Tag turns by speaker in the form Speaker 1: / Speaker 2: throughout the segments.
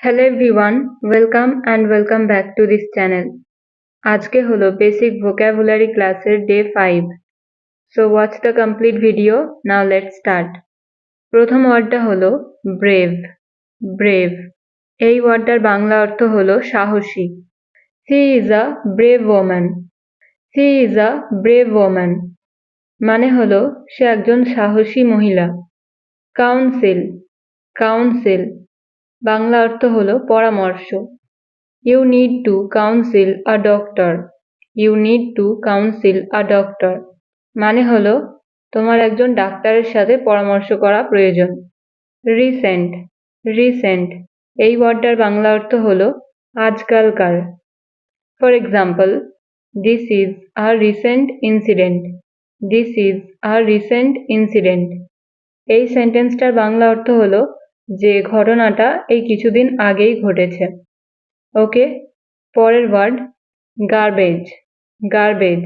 Speaker 1: Hello everyone, welcome back to this channel. আজকে হলো basic vocabulary ক্লাসের day 5. So watch the complete video. Now let's start. প্রথম ওয়ার্ডটা হলো brave. brave. এই ওয়ার্ডটার বাংলা অর্থ হলো সাহসী। She is a brave woman. She is a brave woman. মানে হলো সে একজন সাহসী মহিলা। Counsel. Counsel. বাংলা অর্থ হলো পরামর্শ। You need to counsel a doctor. You need to counsel a doctor. মানে হলো তোমার একজন ডাক্তারের সাথে পরামর্শ করা প্রয়োজন। Recent. Recent. এই ওয়ার্ডটার বাংলা অর্থ হলো আজকালকার। For example, this is a recent incident. This is a recent incident. এই সেন্টেন্সটার বাংলা অর্থ হলো যে ঘটনাটা এই কিছুদিন আগেই ঘটেছে। ওকে, পরের ওয়ার্ড গার্বেজ। গার্বেজ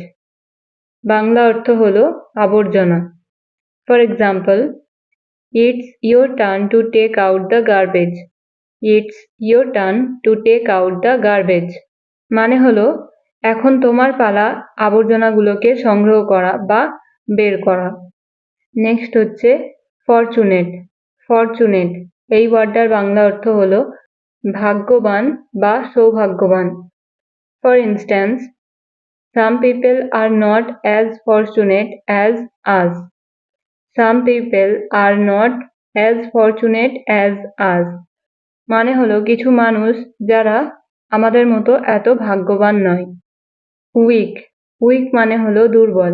Speaker 1: বাংলা অর্থ হলো আবর্জনা। For example, it's your turn to take out the garbage. It's your turn to take out the garbage মানে হলো এখন তোমার পালা আবর্জনাগুলোকে সংগ্রহ করা বা বের করা। নেক্সট হচ্ছে ফরচুনেট। ফরচুনেট এই ওয়ার্ডটার বাংলা অর্থ হলো ভাগ্যবান বা সৌভাগ্যবান। For instance, some people are not as fortunate as us. Some people are not as fortunate as us. মানে হলো কিছু মানুষ যারা আমাদের মতো এত ভাগ্যবান নয়। Weak. Weak মানে হলো দুর্বল।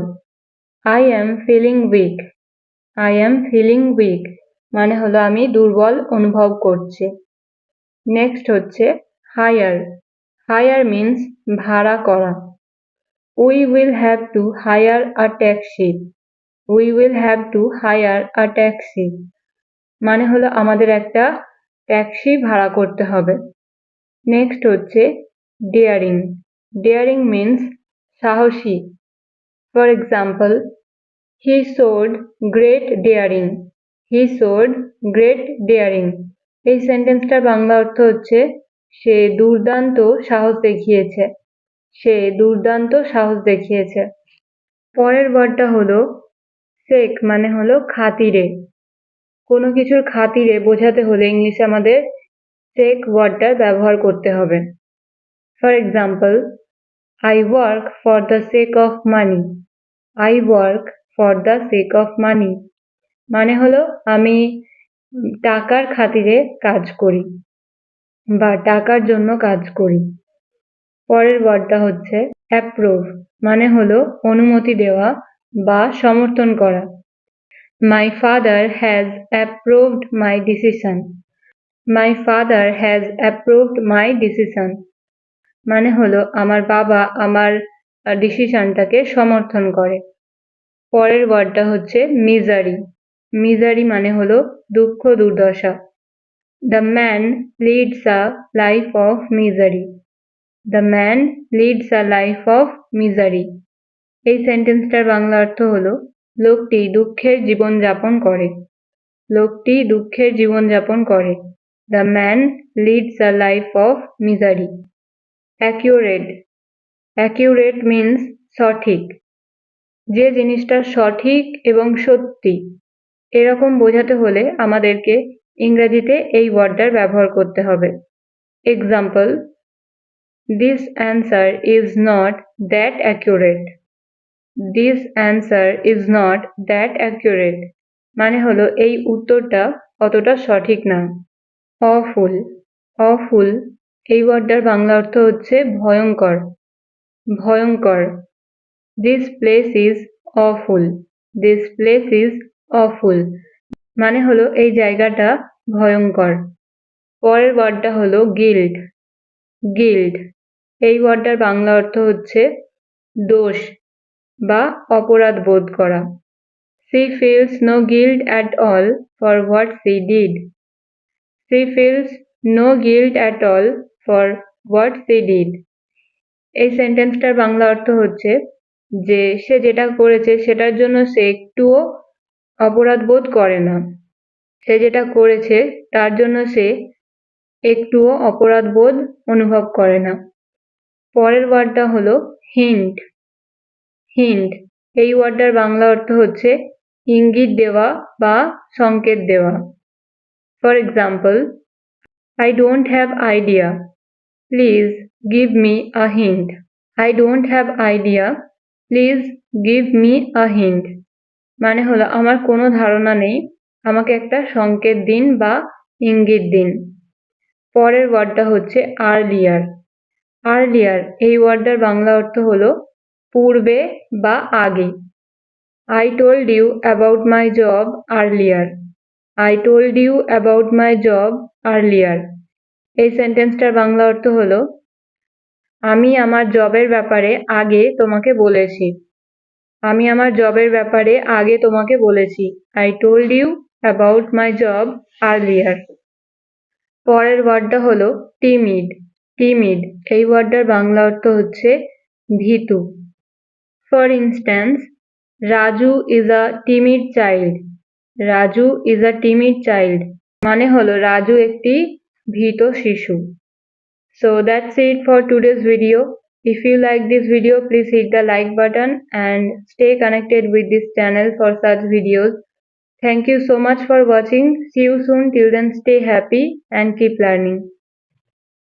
Speaker 1: I am feeling weak. I am feeling weak মানে হলো আমি দুর্বল অনুভব করছি। নেক্সট হচ্ছে হায়ার। হায়ার মিন্স ভাড়া করা। We will have to hire a taxi. We will have to hire a taxi মানে হলো আমাদের একটা ট্যাক্সি ভাড়া করতে হবে। নেক্সট হচ্ছে ডেয়ারিং। ডেয়ারিং মিন্স সাহসী। For example, he showed great daring. He showed great daring. এই সেন্টেন্সটার বাংলা অর্থ হচ্ছে সে দুর্দান্ত সাহস দেখিয়েছে। সে দুর্দান্ত সাহস দেখিয়েছে। পরের ওয়ার্ডটা হলো সেক মানে হলো খাতিরে। কোনো কিছুর খাতিরে বোঝাতে হলে ইংলিশে আমাদের সেক ওয়ার্ডটার ব্যবহার করতে হবে। For example, I work for the sake of money. I work for the sake of money মানে হলো আমি টাকার খাতিরে কাজ করি বা টাকার জন্য কাজ করি। পরের ওয়ার্ডটা হচ্ছে অ্যাপ্রুভ মানে হলো অনুমতি দেওয়া বা সমর্থন করা। My father has approved my decision. My father has approved my decision মানে হলো আমার বাবা আমার ডিসিশনটাকে সমর্থন করে। পরের ওয়ার্ডটা হচ্ছে মিজারি। মিজারি মানে হলো দুঃখ দুর্দশা। The man leads a life of misery. The man leads a life of misery. এই সেন্টেন্সটার বাংলা অর্থ হলো লোকটি দুঃখের জীবন যাপন করে। লোকটি দুঃখের জীবন যাপন করে। The man leads a life of misery. Accurate. Accurate means সঠিক। যে জিনিসটা সঠিক এবং সত্যি এরকম বোঝাতে হলে আমাদেরকে ইংরেজিতে এই ওয়ার্ডটার ব্যবহার করতে হবে। Example, This answer is not that accurate. This answer is not that accurate মানে হলো এই উত্তরটা অতটা সঠিক না। Awful. Awful এই ওয়ার্ডটার বাংলা অর্থ হচ্ছে ভয়ঙ্কর। ভয়ঙ্কর। This place is awful. This place is awful মানে হলো এই জায়গাটা ভয়ঙ্কর। পরের ওয়ার্ডটা হলো গিল্ট। গিল্ট এই ওয়ার্ডটার বাংলা অর্থ হচ্ছে দোষ বা অপরাধ বোধ করা। She feels no guilt at all for what she did. She feels no guilt at all for what she did. এই সেন্টেন্সটার বাংলা অর্থ হচ্ছে যে সে যেটা করেছে সেটার জন্য সে একটুও অপরাধ বোধ করে না। সে যেটা করেছে তার জন্য সে একটুও অপরাধবোধ অনুভব করে না। পরের ওয়ার্ডটা হলো হিন্ট। হিন্ট এই ওয়ার্ডটার বাংলা অর্থ হচ্ছে ইঙ্গিত দেওয়া বা সংকেত দেওয়া। For example, I don't have idea. Please give me a hint. I don't have idea. Please give me a hint. মানে হলো আমার কোনো ধারণা নেই, আমাকে একটা সংকেত দিন বা ইঙ্গিত দিন। পরের ওয়ার্ডটা হচ্ছে আর্লিয়ার। আর্লিয়ার এই ওয়ার্ডটার বাংলা অর্থ হলো পূর্বে বা আগে। I told you about my job earlier. I told you about my job earlier. এই সেন্টেন্সটার বাংলা অর্থ হলো আমি আমার জবের ব্যাপারে আগে তোমাকে বলেছি। আমি আমার জবের ব্যাপারে আগে তোমাকে বলেছি। I told you about my job earlier. পরের ওয়ার্ডটা হলো টিমিড। টিমিড এই ওয়ার্ডটার বাংলা অর্থ হচ্ছে ভীতু। For instance, Raju is a timid child. Raju is a timid child মানে হলো রাজু একটি ভীত শিশু। So that's it for today's video. If you like this video, please hit the like button and stay connected with this channel for such videos. Thank you so much for watching. See you soon. Till then, stay happy and keep learning.